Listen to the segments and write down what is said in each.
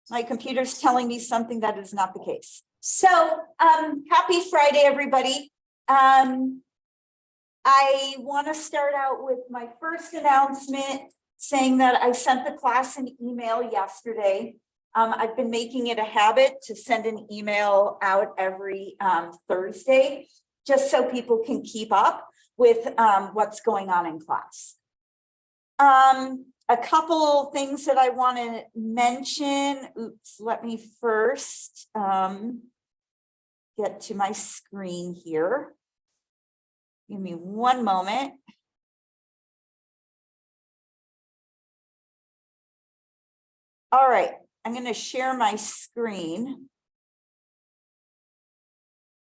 My computer's telling me something that is not the case. So, happy Friday, everybody. I want to start out with my first announcement saying that I sent the class an email yesterday. I've been making it a habit to send an email out every Thursday, just so people can keep up with what's going on in class. A couple things that I want to mention. Oops, let me first get to my screen here. Give me one moment. All right, I'm going to share my screen.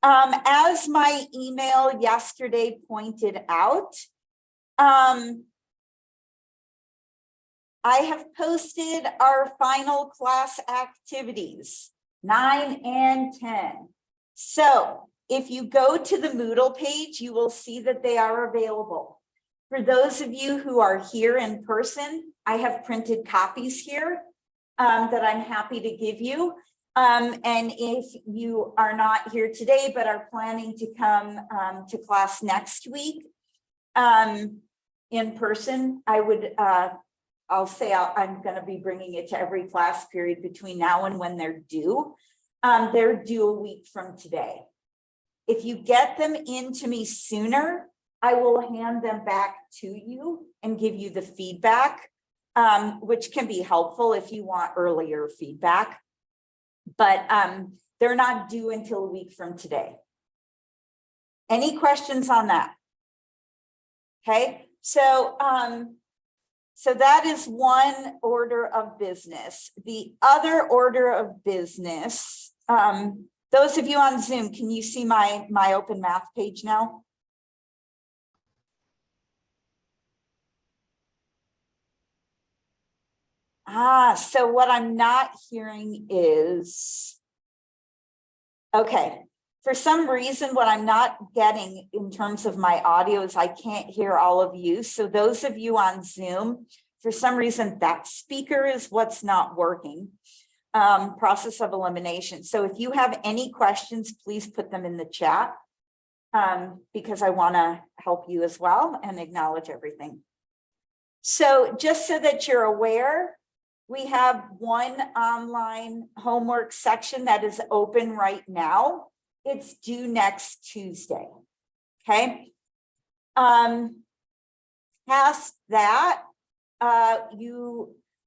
As my email yesterday pointed out, I have posted our final class activities, 9 and 10. So if you go to the Moodle page, you will see that they are available. For those of you who are here in person, I have printed copies here that I'm happy to give you. And if you are not here today, but are planning to come to class next week in person, I would, I'll say I'm going to be bringing it to every class period between now and when they're due. They're due a week from today. If you get them into me sooner, I will hand them back to you and give you the feedback, which can be helpful if you want earlier feedback. But they're not due until a week from today. Any questions on that? Okay, so that is one order of business. The other order of business, those of you on Zoom, can you see my open math page now? So what I'm not hearing is, okay, for some reason, what I'm not getting in terms of my audio is I can't hear all of you. So those of you on Zoom, for some reason, that speaker is what's not working. Process of elimination. So if you have any questions, please put them in the chat because I want to help you as well and acknowledge everything. So just so that you're aware, we have one online homework section that is open right now. It's due next Tuesday. Okay. Past that,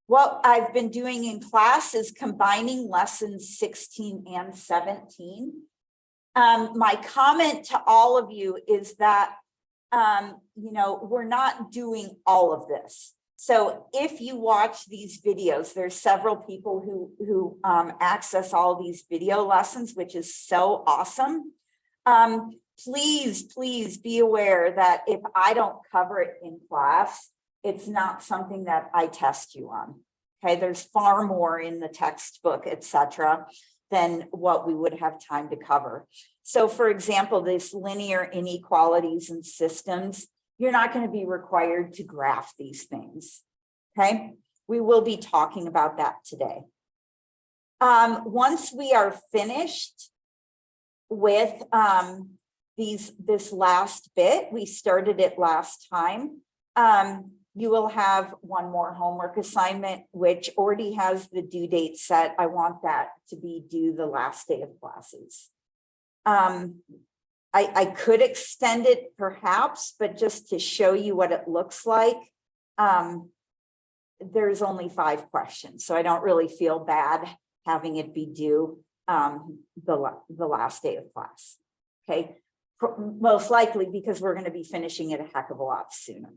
what I've been doing in class is combining lessons 16 and 17. My comment to all of you is that, we're not doing all of this. So if you watch these videos, there's several people who access all these video lessons, which is so awesome. Please be aware that if I don't cover it in class, it's not something that I test you on. Okay, there's far more in the textbook, etc., than what we would have time to cover. So for example, this linear inequalities and systems, you're not going to be required to graph these things. Okay, we will be talking about that today. Once we are finished with this last bit, we started it last time. You will have one more homework assignment, which already has the due date set. I want that to be due the last day of classes. I could extend it perhaps, but just to show you what it looks like, there's only 5 questions. So I don't really feel bad having it be due the last day of class. Okay, most likely because we're going to be finishing it a heck of a lot sooner.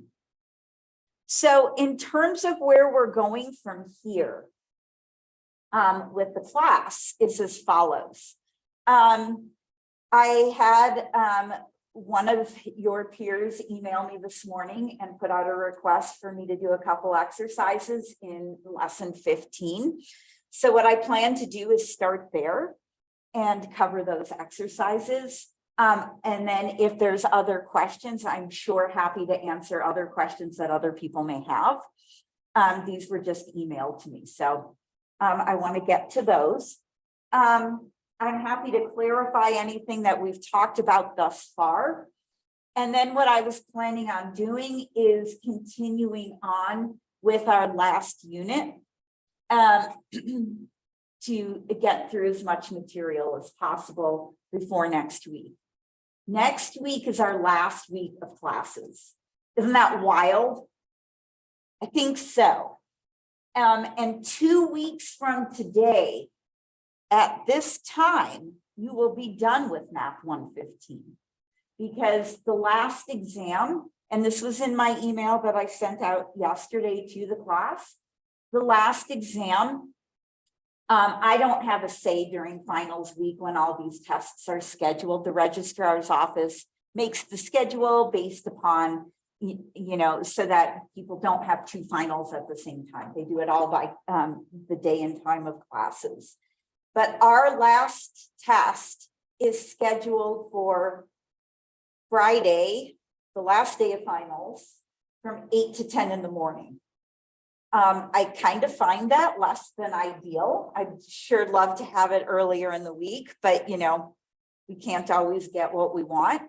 So in terms of where we're going from here with the class is as follows. I had one of your peers email me this morning and put out a request for me to do a couple exercises in lesson 15. So what I plan to do is start there and cover those exercises. And then if there's other questions, I'm sure happy to answer other questions that other people may have. These were just emailed to me. So I want to get to those. I'm happy to clarify anything that we've talked about thus far. And then what I was planning on doing is continuing on with our last unit to get through as much material as possible before next week. Next week is our last week of classes. Isn't that wild? I think so. And 2 weeks from today, at this time, you will be done with Math 115. Because the last exam, and this was in my email that I sent out yesterday to the class, the last exam, I don't have a say during finals week when all these tests are scheduled. The registrar's office makes the schedule based upon, you know, so that people don't have 2 finals at the same time. They do it all by the day and time of classes. But our last test is scheduled for Friday, the last day of finals, from 8 to 10 in the morning. I kind of find that less than ideal. I'd sure love to have it earlier in the week, but you know, we can't always get what we want.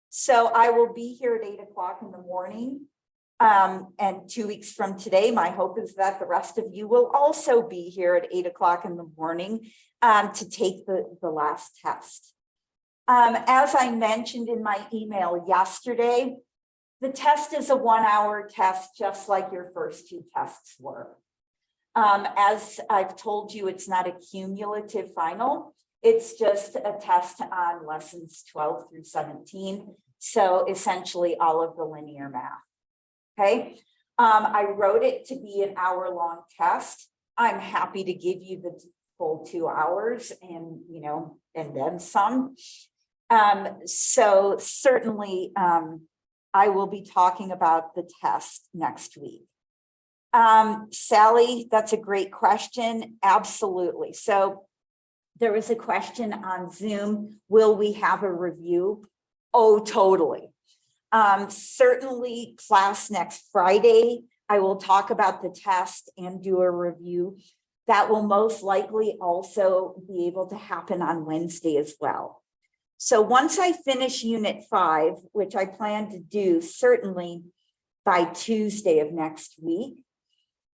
So I will be here at 8 o'clock in the morning. And 2 weeks from today, my hope is that the rest of you will also be here at 8 o'clock in the morning to take the last test. As I mentioned in my email yesterday, the test is a 1-hour test, just like your first 2 tests were. As I've told you, it's not a cumulative final. It's just a test on lessons 12 through 17. So essentially all of the linear math. Okay. I wrote it to be an hour-long test. I'm happy to give you the full 2 hours and, you know, and then some. So certainly, I will be talking about the test next week. Sally, that's a great question. Absolutely. So there was a question on Zoom. Will we have a review? Oh, totally. Certainly class next Friday, I will talk about the test and do a review. That will most likely also be able to happen on Wednesday as well. So once I finish unit 5, which I plan to do certainly by Tuesday of next week,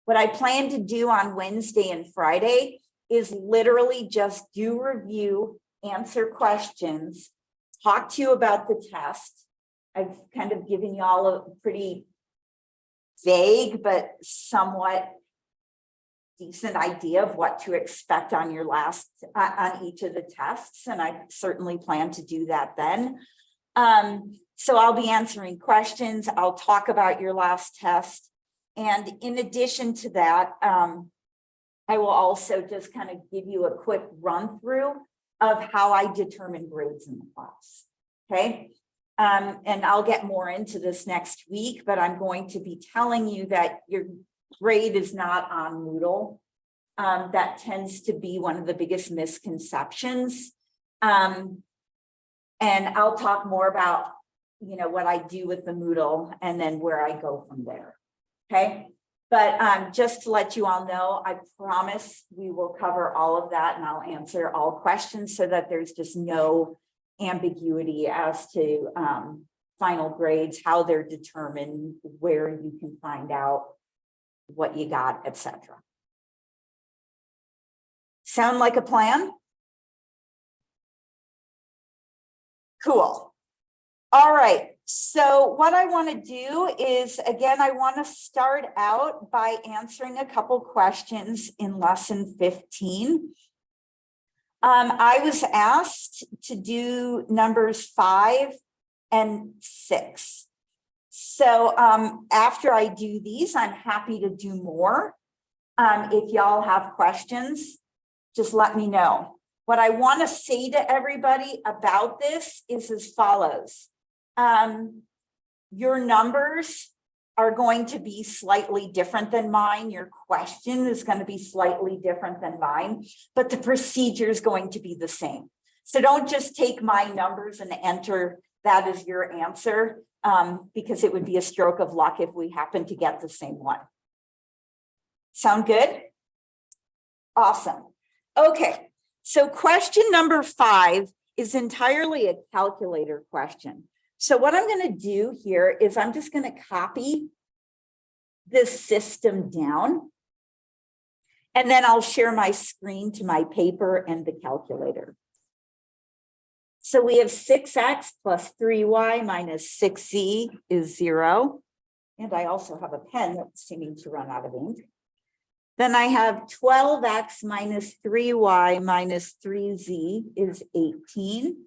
what I plan to do on Wednesday and Friday is literally just do review, answer questions, talk to you about the test. I've kind of given you all a pretty vague, but somewhat decent idea of what to expect on your last, on each of the tests. And I certainly plan to do that then. So I'll be answering questions. I'll talk about your last test. And in addition to that, I will also just kind of give you a quick run through of how I determine grades in the class. Okay. And I'll get more into this next week, but I'm going to be telling you that your grade is not on Moodle. That tends to be one of the biggest misconceptions. And I'll talk more about, you know, what I do with the Moodle and then where I go from there. Okay. But just to let you all know, I promise we will cover all of that and I'll answer all questions so that there's just no ambiguity as to final grades, how they're determined, where you can find out what you got, etc. Sound like a plan? Cool. All right. So what I want to do is, again, I want to start out by answering a couple questions in lesson 15. I was asked to do numbers 5 and 6. So after I do these, I'm happy to do more. If y'all have questions, just let me know. What I want to say to everybody about this is as follows. Your numbers are going to be slightly different than mine. Your question is going to be slightly different than mine, but the procedure is going to be the same. So don't just take my numbers and enter that as your answer, because it would be a stroke of luck if we happen to get the same one. Sound good? Awesome. Okay, so question number 5 is entirely a calculator question. So what I'm going to do here is I'm just going to copy this system down, and then I'll share my screen to my paper and the calculator. So we have 6x plus 3y minus 6z is 0. And I also have a pen that's seeming to run out of ink. Then I have 12x minus 3y minus 3z is 18.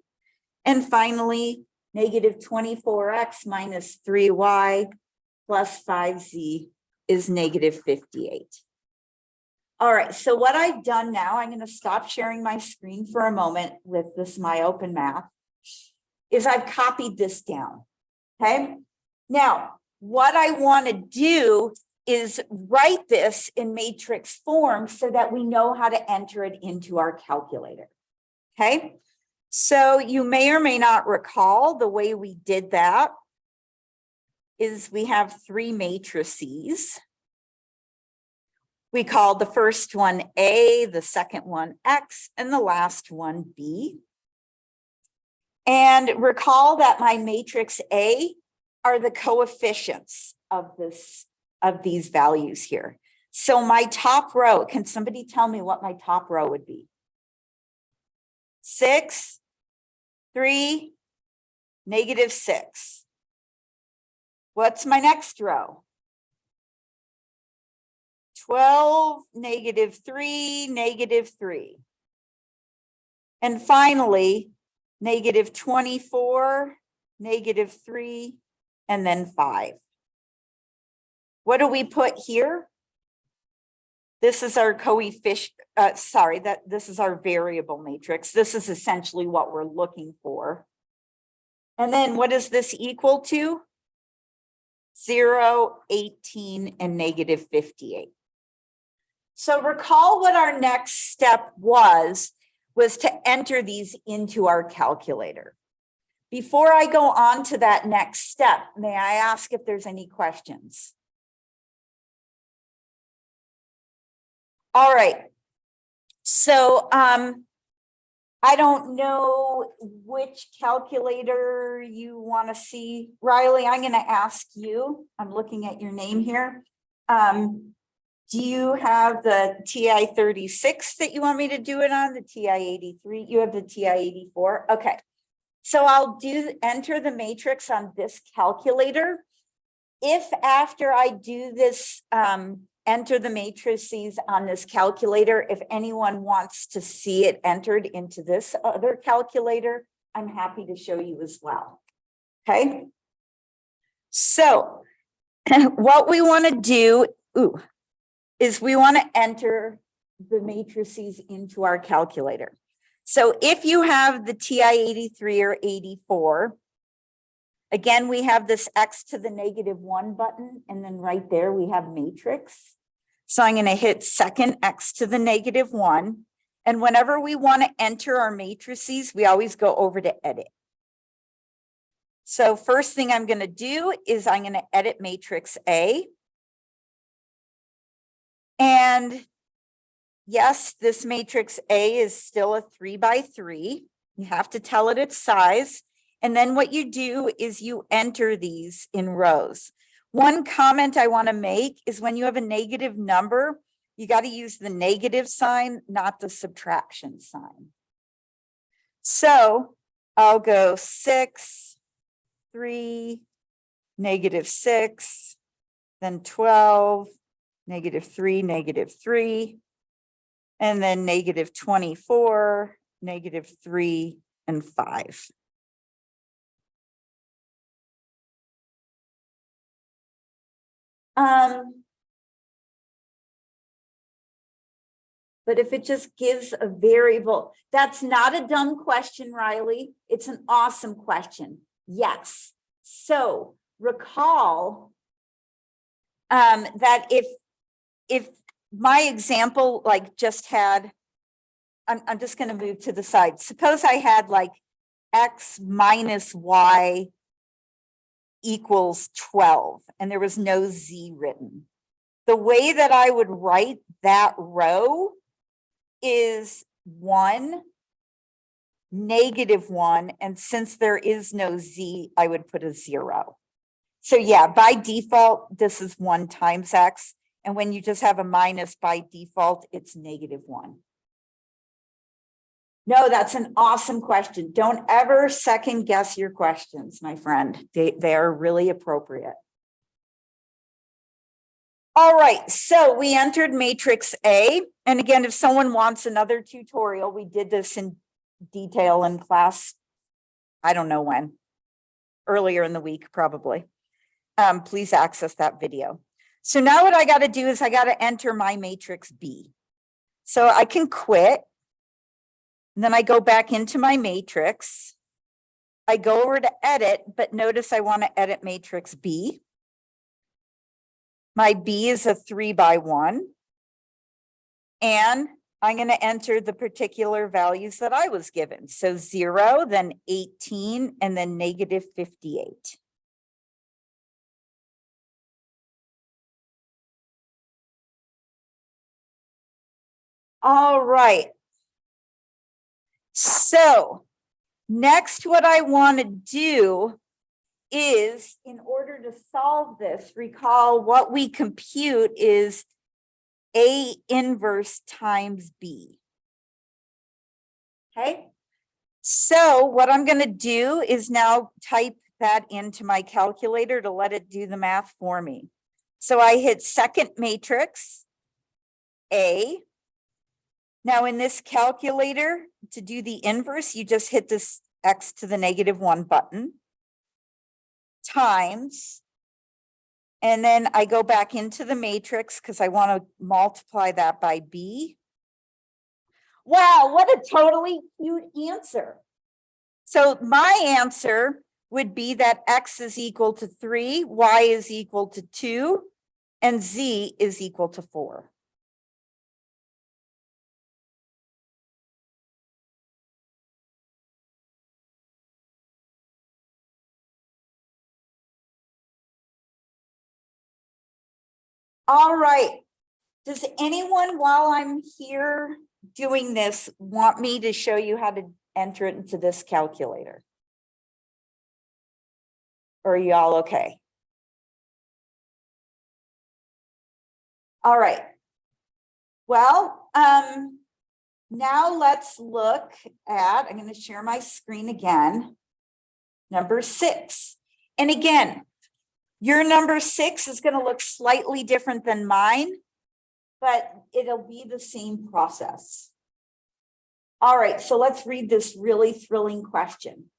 And finally, negative 24x minus 3y plus 5z is negative 58. All right, so what I've done now, I'm going to stop sharing my screen for a moment with this My Open Math, is I've copied this down, okay? Now, what I want to do is write this in matrix form so that we know how to enter it into our calculator, okay? So you may or may not recall the way we did that is we have 3 matrices. We call the first one A, the second one X, and the last one B. And recall that my matrix A are the coefficients of these values here. So my top row, can somebody tell me what my top row would be? 6, 3, negative 6. What's my next row? 12, negative 3, negative 3. And finally, negative 24, negative 3, and then 5. What do we put here? This is our coefficient, this is our variable matrix. This is essentially what we're looking for. And then what does this equal to? 0, 18, and negative 58. So recall what our next step was to enter these into our calculator. Before I go on to that next step, may I ask if there's any questions? All right. So I don't know which calculator you want to see. Riley, I'm going to ask you. I'm looking at your name here. Do you have the TI-36 that you want me to do it on? The TI-83? You have the TI-84? Okay. So I'll enter the matrix on this calculator. If after I do this, enter the matrices on this calculator, if anyone wants to see it entered into this other calculator, I'm happy to show you as well. Okay. So what we want to do, is we want to enter the matrices into our calculator. So if you have the TI-83 or 84, again, we have this X to the -1 button, and then right there we have matrix. So I'm going to hit second X to the -1. And whenever we want to enter our matrices, we always go over to edit. So first thing I'm going to do is I'm going to edit matrix A. And yes, this matrix A is still a 3 by 3. You have to tell it its size. And then what you do is you enter these in rows. One comment I want to make is when you have a negative number, you got to use the negative sign, not the subtraction sign. So I'll go 6, 3, -6, then 12, -3, -3, and then -24, -3, and 5. But if it just gives a variable, that's not a dumb question, Riley. It's an awesome question. Yes. So recall that if my example like just had, I'm just going to move to the side. Suppose I had like X minus Y equals 12 and there was no Z written. The way that I would write that row is 1, -1, and since there is no z, I would put a 0. So yeah, by default, this is 1 times x, and when you just have a minus by default, it's -1. No, that's an awesome question. Don't ever second guess your questions, my friend. They are really appropriate. All right, so we entered matrix A. And again, if someone wants another tutorial, we did this in detail in class, I don't know when, earlier in the week, probably. Please access that video. So now what I got to do is I got to enter my matrix B. So I can quit. And then I go back into my matrix. I go over to edit, but notice I want to edit matrix B. My B is a 3 by 1. And I'm going to enter the particular values that I was given. So 0, then 18, and then -58. All right. So next, what I want to do is, in order to solve this, recall what we compute is A inverse times B. Okay. So what I'm going to do is now type that into my calculator to let it do the math for me. So I hit second matrix, A. Now in this calculator, to do the inverse, you just hit this x to the -1 button, times, and then I go back into the matrix because I want to multiply that by B. Wow, what a totally cute answer. So my answer would be that x is equal to 3, y is equal to 2, and z is equal to 4. All right. Does anyone, while I'm here doing this, want me to show you how to enter it into this calculator? Or are y'all okay? All right. Well, now let's look at, I'm going to share my screen again, number 6. And again, your number 6 is going to look slightly different than mine, but it'll be the same process. All right, so let's read this really thrilling question.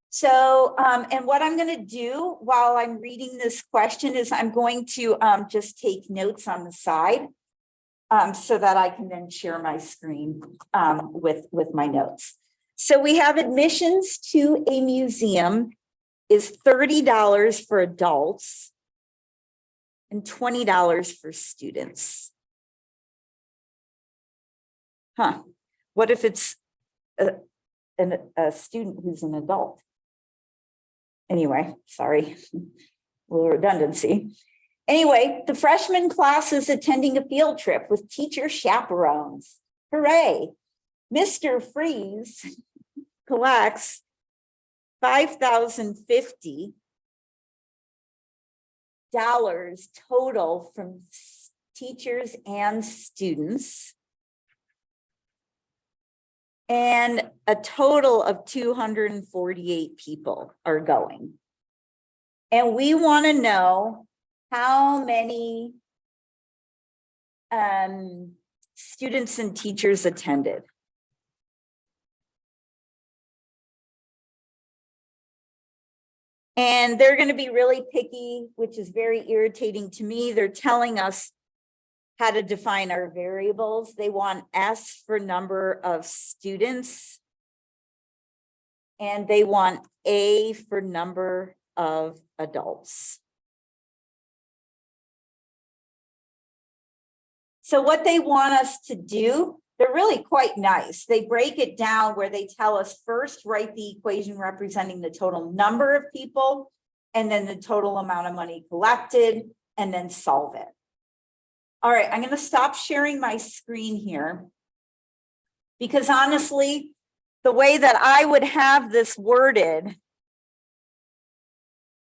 So, and what I'm going to do while I'm reading this question is I'm going to just take notes on the side so that I can then share my screen with my notes. So we have admissions to a museum is $30 for adults and $20 for students. Huh? What if it's a student who's an adult? Anyway, sorry, a little redundancy. Anyway, the freshman class is attending a field trip with teacher chaperones. Hooray. Mr. Freeze collects $5,050 total from teachers and students, and a total of 248 people are going. And we want to know how many students and teachers attended. And they're going to be really picky, which is very irritating to me. They're telling us how to define our variables. They want S for number of students, and they want A for number of adults. So what they want us to do, they're really quite nice. They break it down where they tell us first, write the equation representing the total number of people, and then the total amount of money collected, and then solve it. All right, I'm going to stop sharing my screen here. Because honestly, the way that I would have this worded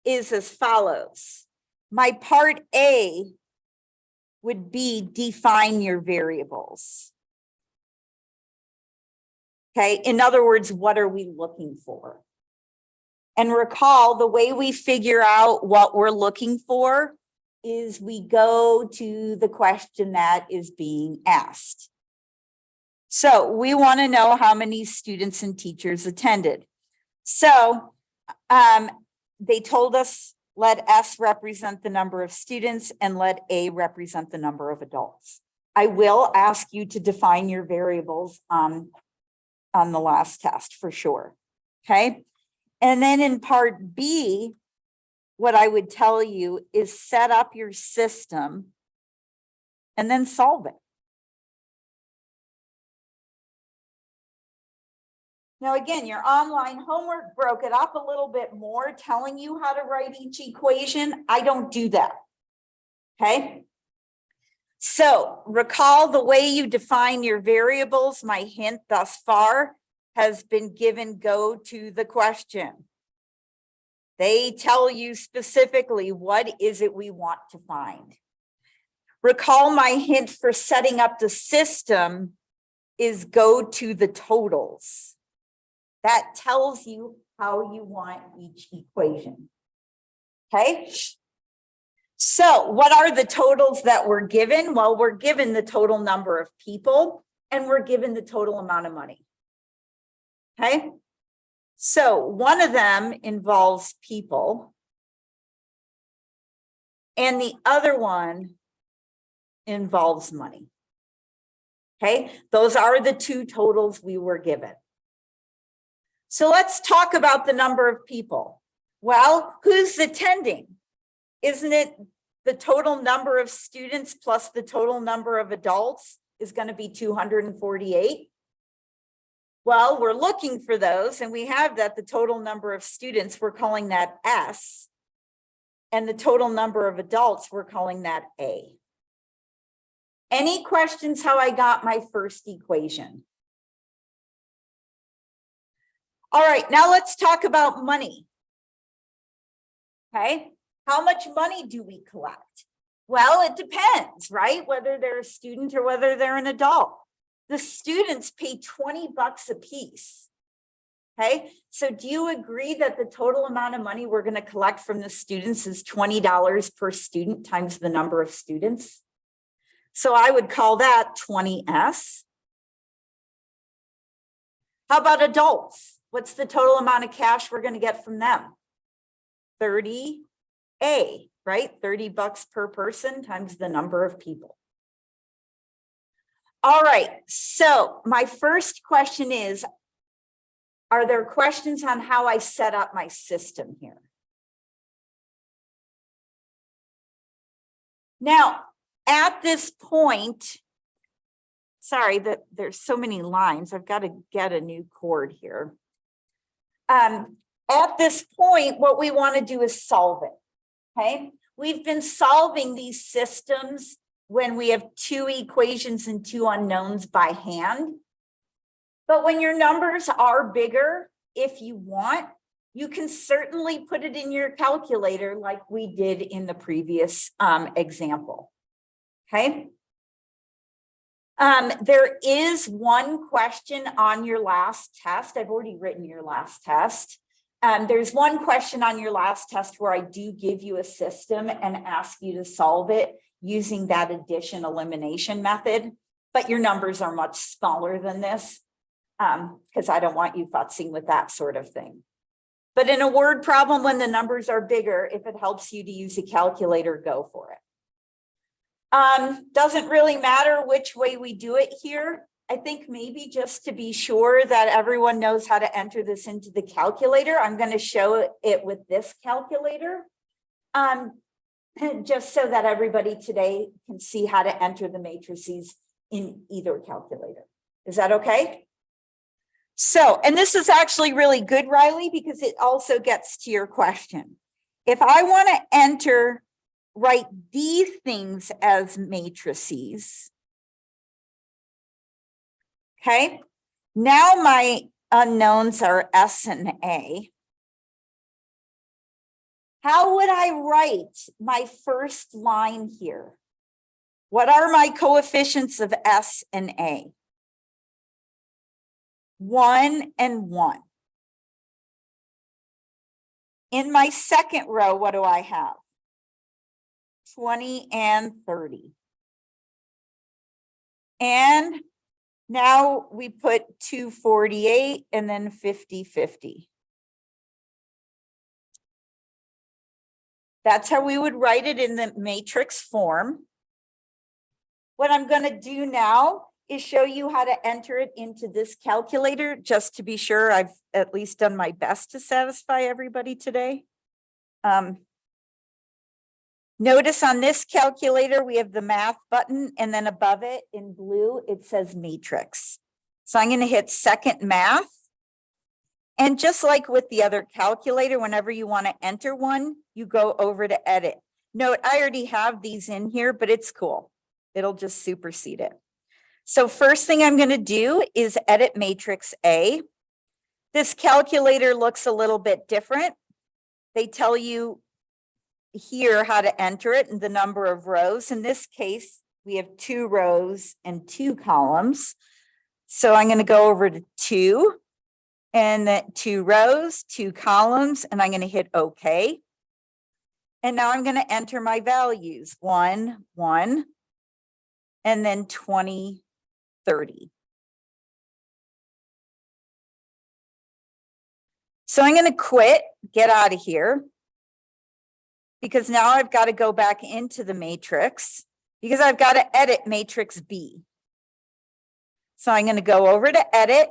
is as follows. My part A would be define your variables. Okay, in other words, what are we looking for? And recall, the way we figure out what we're looking for is we go to the question that is being asked. So we want to know how many students and teachers attended. So they told us, let S represent the number of students and let A represent the number of adults. I will ask you to define your variables on the last test for sure, okay? And then in part B, what I would tell you is set up your system and then solve it. Now, again, your online homework broke it up a little bit more, telling you how to write each equation. I don't do that, okay? So recall the way you define your variables. My hint thus far has been given, go to the question. They tell you specifically what is it we want to find. Recall my hint for setting up the system is go to the totals. That tells you how you want each equation, okay? So what are the totals that we're given? Well, we're given the total number of people and we're given the total amount of money, okay? So one of them involves people and the other one involves money, okay? Those are the two totals we were given. So let's talk about the number of people. Well, who's attending? Isn't it the total number of students plus the total number of adults is going to be 248? Well, we're looking for those and we have that the total number of students, we're calling that S, and the total number of adults, we're calling that A. Any questions how I got my first equation? All right, now let's talk about money. Okay, how much money do we collect? Well, it depends, right? Whether they're a student or whether they're an adult. The students pay $20 a piece. Okay, so do you agree that the total amount of money we're going to collect from the students is $20 per student times the number of students? So I would call that 20S. How about adults? What's the total amount of cash we're going to get from them? 30A, right? $30 per person times the number of people. All right, so my first question is, are there questions on how I set up my system here? Now, at this point, sorry that there's so many lines. I've got to get a new cord here. At this point, what we want to do is solve it, okay? We've been solving these systems when we have two equations and two unknowns by hand. But when your numbers are bigger, if you want, you can certainly put it in your calculator like we did in the previous example, okay? There is one question on your last test. I've already written your last test. There's one question on your last test where I do give you a system and ask you to solve it using that addition elimination method, but your numbers are much smaller than this because I don't want you futzing with that sort of thing. But in a word problem, when the numbers are bigger, if it helps you to use a calculator, go for it. Doesn't really matter which way we do it here. I think maybe just to be sure that everyone knows how to enter this into the calculator, I'm going to show it with this calculator. Just so that everybody today can see how to enter the matrices in either calculator. Is that okay? So, and this is actually really good, Riley, because it also gets to your question. If I want to write these things as matrices, okay, Now my unknowns are S and A. How would I write my first line here? What are my coefficients of S and A? 1 and 1. In my second row, what do I have? 20 and 30. And now we put 248 and then 50, 50. That's how we would write it in the matrix form. What I'm going to do now is show you how to enter it into this calculator, just to be sure I've at least done my best to satisfy everybody today. Notice on this calculator, we have the math button, and then above it in blue, it says matrix. So I'm going to hit second math. And just like with the other calculator, whenever you want to enter one, you go over to edit. Note, I already have these in here, but it's cool. It'll just supersede it. So first thing I'm going to do is edit matrix A. This calculator looks a little bit different. They tell you here how to enter it and the number of rows. In this case, we have 2 rows and 2 columns. So I'm going to go over to 2 and then 2 rows, 2 columns, and I'm going to hit OK. And now I'm going to enter my values 1, 1, and then 20, 30. So I'm going to quit, get out of here, because now I've got to go back into the matrix because I've got to edit matrix B. So I'm going to go over to edit.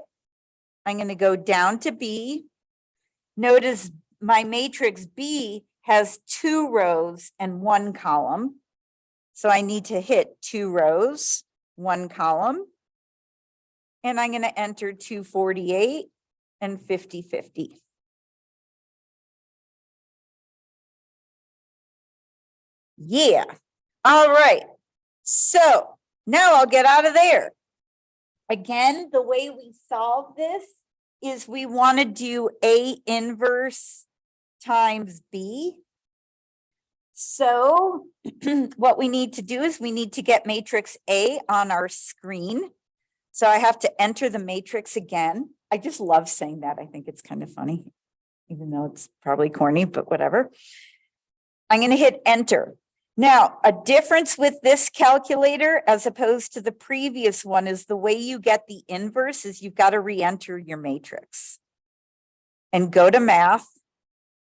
I'm going to go down to B. Notice my matrix B has 2 rows and 1 column. So I need to hit 2 rows, 1 column. And I'm going to enter 248 and 50, 50. Yeah. All right. So now I'll get out of there. Again, the way we solve this is we want to do A inverse times B. So what we need to do is we need to get matrix A on our screen. So I have to enter the matrix again. I just love saying that. I think it's kind of funny, even though it's probably corny, but whatever. I'm going to hit enter. Now, a difference with this calculator as opposed to the previous one is the way you get the inverse is you've got to re-enter your matrix and go to math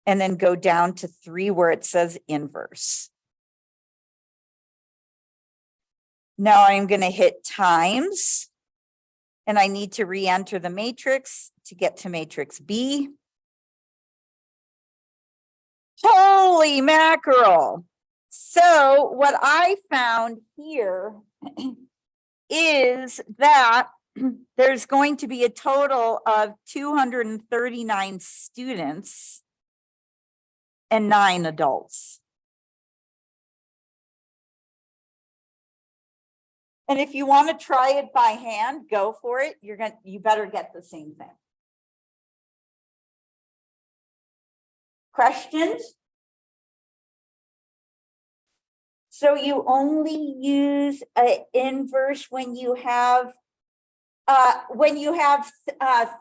and then go down to 3 where it says inverse. Now I'm going to hit times and I need to re-enter the matrix to get to matrix B. Holy mackerel. So what I found here is that there's going to be a total of 239 students and 9 adults. And if you want to try it by hand, go for it. You better get the same thing. Questions? So you only use an inverse when you have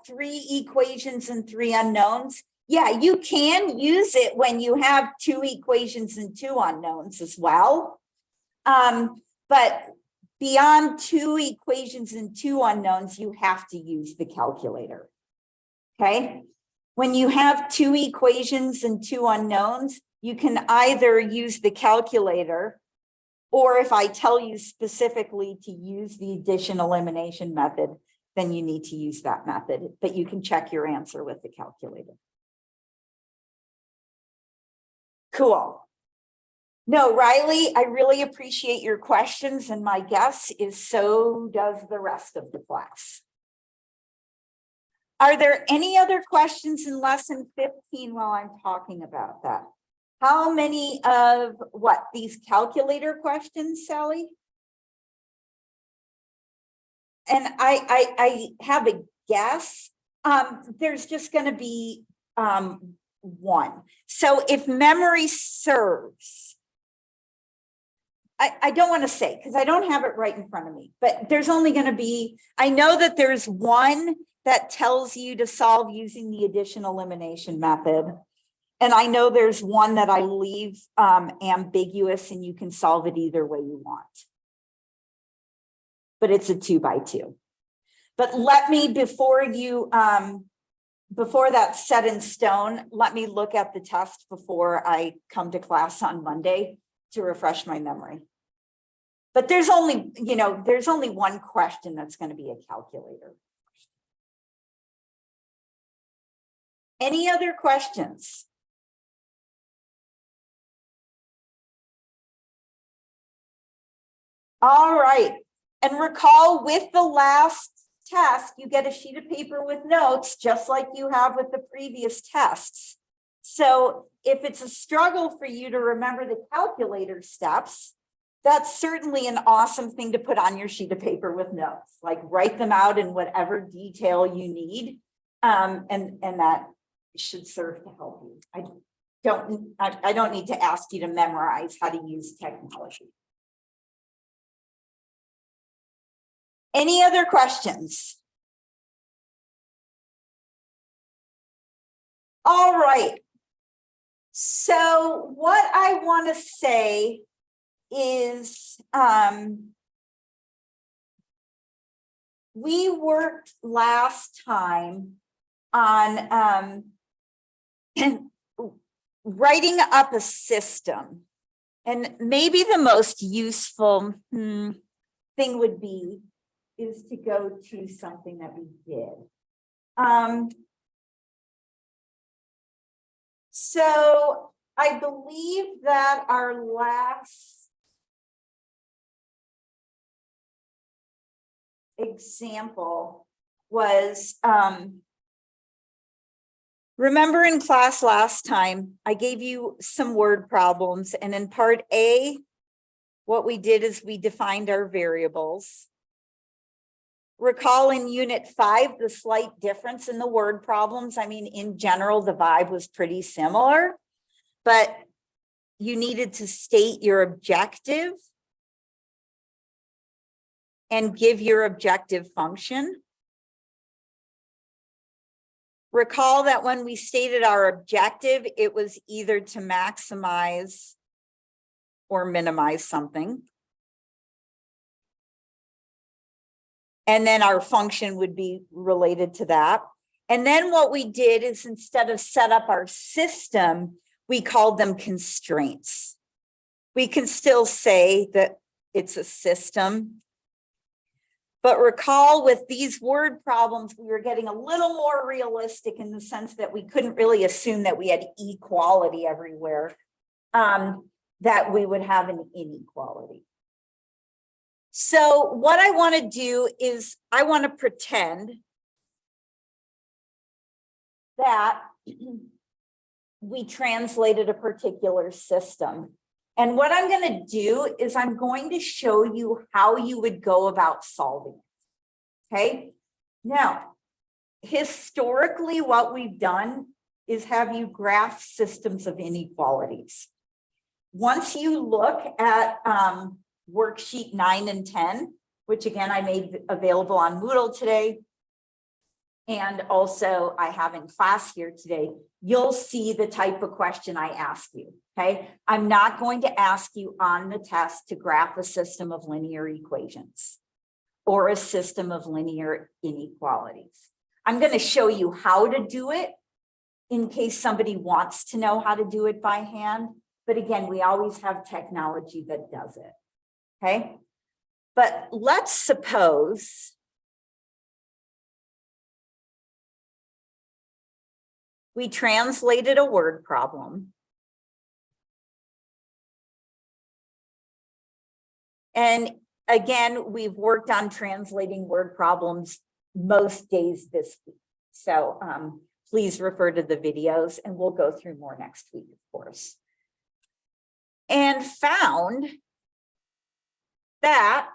3 equations and 3 unknowns. Yeah, you can use it when you have 2 equations and 2 unknowns as well. But beyond 2 equations and 2 unknowns, you have to use the calculator. Okay. When you have 2 equations and 2 unknowns, you can either use the calculator, or if I tell you specifically to use the addition elimination method, then you need to use that method, but you can check your answer with the calculator. Cool. No, Riley, I really appreciate your questions, and my guess is so does the rest of the class. Are there any other questions in lesson 15 while I'm talking about that? How many of these calculator questions, Sally? and I have a guess, there's just going to be one. So if memory serves, I don't want to say because I don't have it right in front of me, but there's only going to be, I know that there's one that tells you to solve using the addition elimination method. And I know there's one that I leave ambiguous and you can solve it either way you want. But it's a 2x2. But let me, before that's set in stone, let me look at the test before I come to class on Monday to refresh my memory. But there's only, there's only one question that's going to be a calculator. Any other questions? All right. And recall, with the last test, you get a sheet of paper with notes, just like you have with the previous tests. So if it's a struggle for you to remember the calculator steps, that's certainly an awesome thing to put on your sheet of paper with notes, like write them out in whatever detail you need. And that should serve to help you. I don't need to ask you to memorize how to use technology. Any other questions? All right. So what I want to say is we worked last time on writing up a system. And maybe the most useful thing would be is to go to something that we did. So I believe that our last example was, remember in class last time, I gave you some word problems, and in part A, what we did is we defined our variables. Recall in unit 5, the slight difference in the word problems. I mean, in general, the vibe was pretty similar, but you needed to state your objective and give your objective function. Recall that when we stated our objective, it was either to maximize or minimize something. And then our function would be related to that. And then what we did is, instead of set up our system, we called them constraints. We can still say that it's a system. But recall, with these word problems, we were getting a little more realistic in the sense that we couldn't really assume that we had equality everywhere, that we would have an inequality. So what I want to do is I want to pretend that we translated a particular system. And what I'm going to do is I'm going to show you how you would go about solving it. Okay. Now, historically, what we've done is have you graph systems of inequalities. Once you look at worksheet 9 and 10, which again, I made available on Moodle today, and also I have in class here today, you'll see the type of question I ask you, okay? I'm not going to ask you on the test to graph a system of linear equations or a system of linear inequalities. I'm going to show you how to do it in case somebody wants to know how to do it by hand. But again, we always have technology that does it. Okay, but let's suppose we translated a word problem. And again, we've worked on translating word problems most days this week. So please refer to the videos, and we'll go through more next week, of course. And found that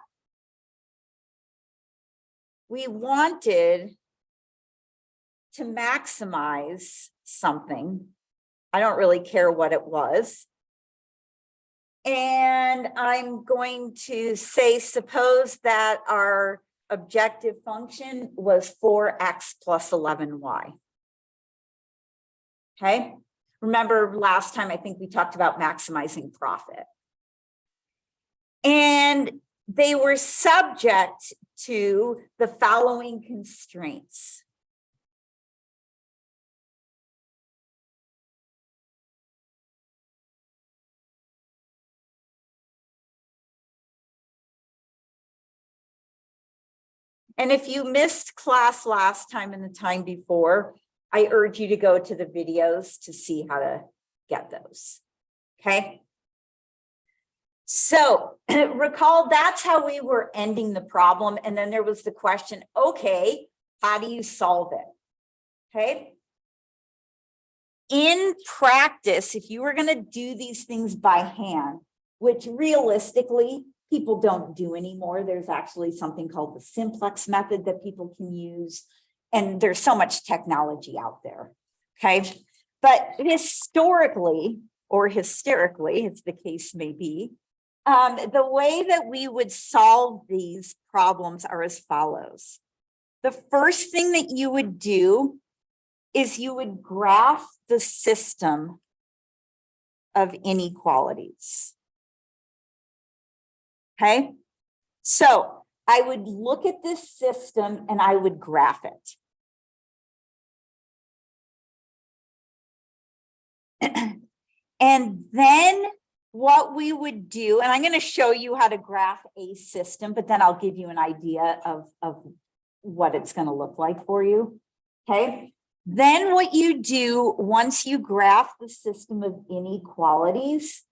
we wanted to maximize something. I don't really care what it was. And I'm going to say, suppose that our objective function was 4x plus 11y. Okay. Remember last time, I think we talked about maximizing profit. And they were subject to the following constraints. And if you missed class last time and the time before, I urge you to go to the videos to see how to get those. Okay. So recall that's how we were ending the problem. And then there was the question, okay, how do you solve it? Okay. In practice, if you were going to do these things by hand, which realistically people don't do anymore, there's actually something called the simplex method that people can use. And there's so much technology out there. Okay. But historically, or hysterically, as the case may be, the way that we would solve these problems are as follows. The first thing that you would do is you would graph the system of inequalities. Okay, so I would look at this system and I would graph it. And then what we would do, and I'm going to show you how to graph a system, but then I'll give you an idea of what it's going to look like for you. Okay. Then what you do once you graph the system of inequalities,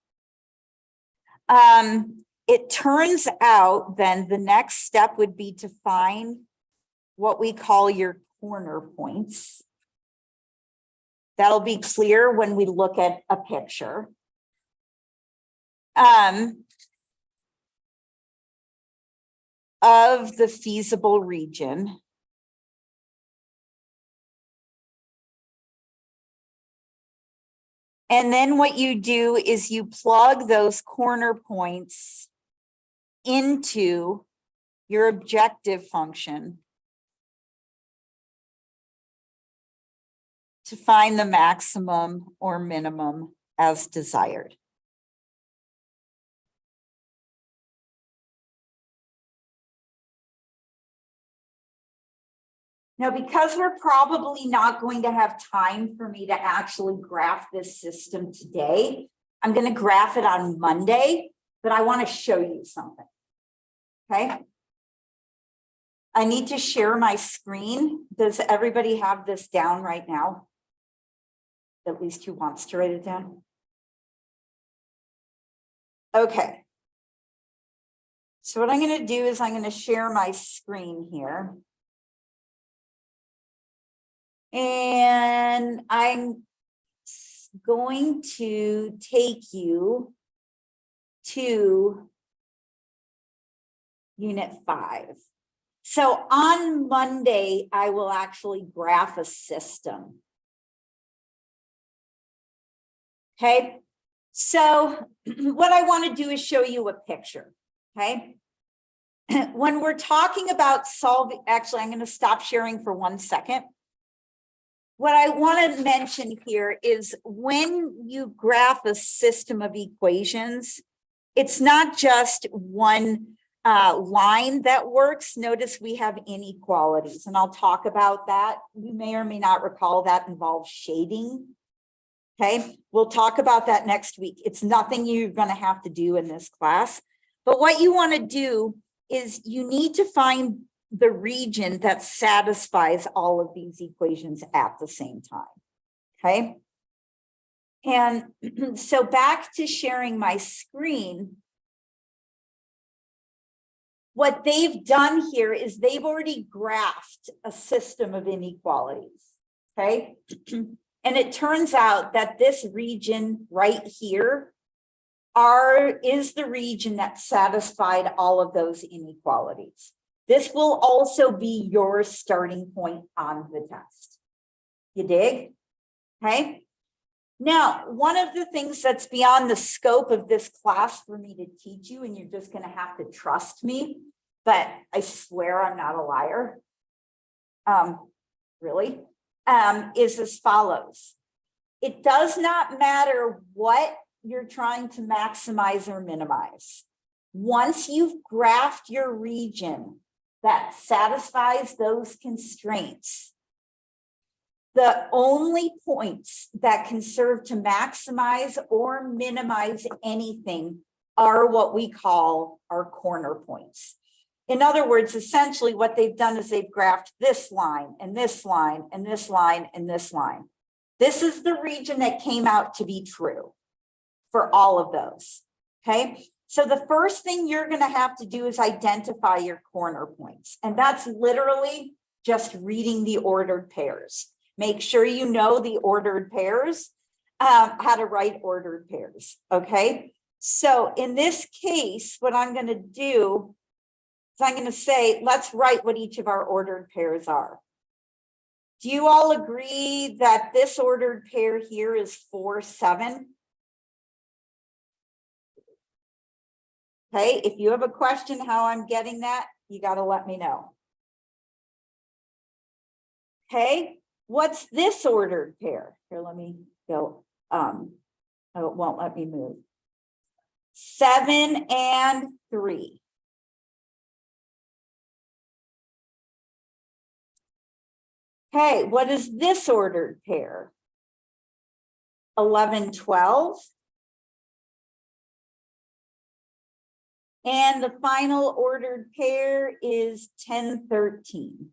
it turns out then the next step would be to find what we call your corner points. That'll be clear when we look at a picture. Of the feasible region. And then what you do is you plug those corner points into your objective function to find the maximum or minimum as desired. Now, because we're probably not going to have time for me to actually graph this system today, I'm going to graph it on Monday, but I want to show you something. Okay. I need to share my screen. Does everybody have this down right now? At least who wants to write it down? Okay. So what I'm going to do is I'm going to share my screen here. And I'm going to take you to Unit 5. So on Monday, I will actually graph a system. Okay, so what I want to do is show you a picture. Okay, when we're talking about solving, actually, I'm going to stop sharing for 1 second. What I want to mention here is when you graph a system of equations, it's not just one line that works. Notice we have inequalities, and I'll talk about that. You may or may not recall that involves shading. Okay, we'll talk about that next week. It's nothing you're going to have to do in this class. But what you want to do is you need to find the region that satisfies all of these equations at the same time. Okay. And so back to sharing my screen. What they've done here is they've already graphed a system of inequalities. Okay. And it turns out that this region right here is the region that satisfied all of those inequalities. This will also be your starting point on the test. You dig? Okay. Now, one of the things that's beyond the scope of this class for me to teach you, and you're just going to have to trust me, but I swear I'm not a liar. Really, is as follows. It does not matter what you're trying to maximize or minimize. Once you've graphed your region that satisfies those constraints, the only points that can serve to maximize or minimize anything are what we call our corner points. In other words, essentially what they've done is they've graphed this line and this line and this line and this line. This is the region that came out to be true for all of those, okay? So the first thing you're gonna have to do is identify your corner points. And that's literally just reading the ordered pairs. Make sure you know the ordered pairs, how to write ordered pairs, okay? So in this case, what I'm gonna do is I'm gonna say, let's write what each of our ordered pairs are. Do you all agree that this ordered pair here is 4, 7? Okay, if you have a question how I'm getting that, you gotta let me know. Okay, what's this ordered pair? Here, let me go. Oh, it won't let me move. 7 and 3. Okay, what is this ordered pair? 11, 12. And the final ordered pair is 10, 13.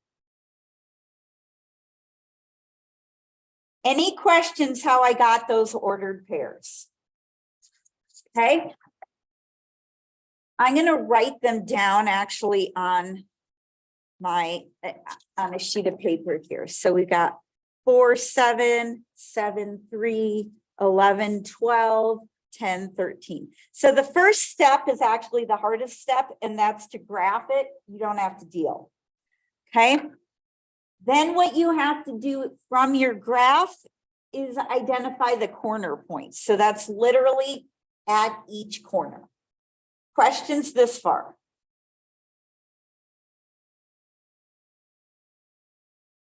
Any questions how I got those ordered pairs? Okay. I'm going to write them down actually on a sheet of paper here. So we got 4, 7, 7, 3, 11, 12, 10, 13. So the first step is actually the hardest step, and that's to graph it. You don't have to deal. Okay. Then what you have to do from your graph is identify the corner points. So that's literally at each corner. Questions this far?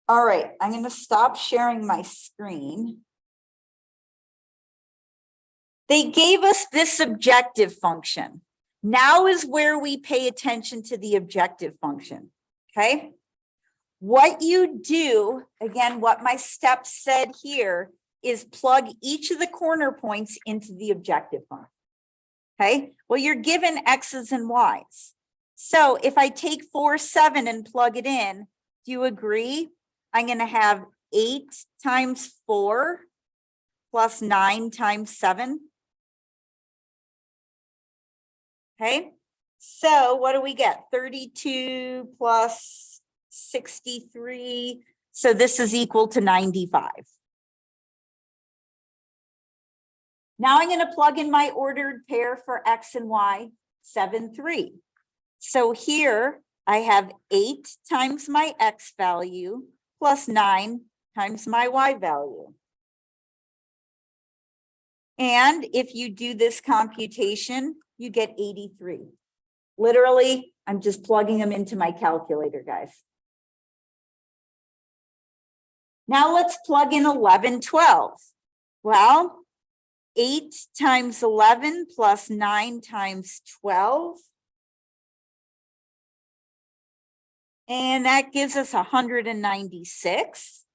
All right, I'm going to stop sharing my screen. They gave us this objective function. Now is where we pay attention to the objective function, okay? What you do, again, what my steps said here, is plug each of the corner points into the objective function, okay? Well, you're given X's and Y's. So if I take 4, 7 and plug it in, do you agree? I'm going to have 8 times 4 plus 9 times 7. Okay, so what do we get? 32 plus 63. So this is equal to 95. Now I'm going to plug in my ordered pair for X and Y, 7, 3. So here I have 8 times my X value plus 9 times my Y value. And if you do this computation, you get 83. Literally, I'm just plugging them into my calculator, guys. Now let's plug in 11, 12. Well, 8 times 11 plus 9 times 12. And that gives us 196.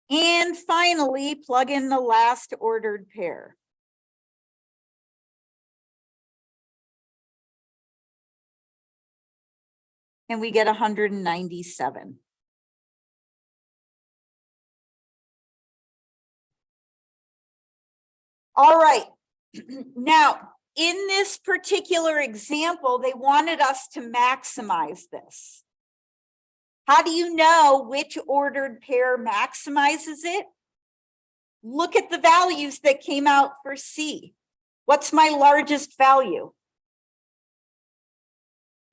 And finally, plug in the last ordered pair. And we get 197. All right. Now, in this particular example, they wanted us to maximize this. How do you know which ordered pair maximizes it? Look at the values that came out for C. What's my largest value?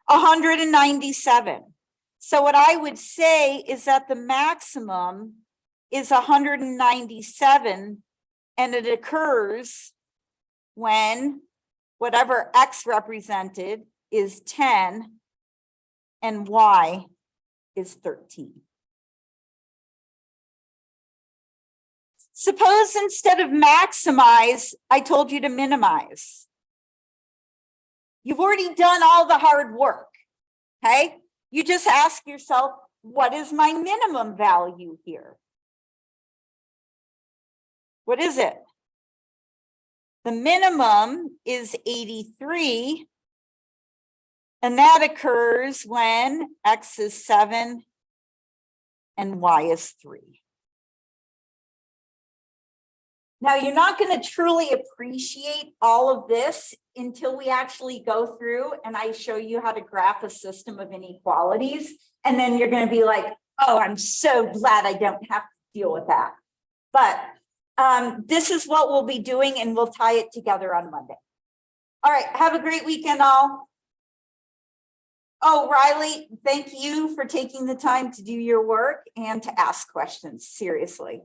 197. So what I would say is that the maximum is 197, and it occurs when whatever X represented is 10 and Y is 13. Suppose instead of maximize, I told you to minimize. You've already done all the hard work, okay? You just ask yourself, what is my minimum value here? What is it? The minimum is 83, and that occurs when X is 7 and Y is 3. Now, you're not going to truly appreciate all of this until we actually go through and I show you how to graph a system of inequalities. And then you're going to be like, oh, I'm so glad I don't have to deal with that. But this is what we'll be doing, and we'll tie it together on Monday. All right, have a great weekend, all. Oh, Riley, thank you for taking the time to do your work and to ask questions. Seriously.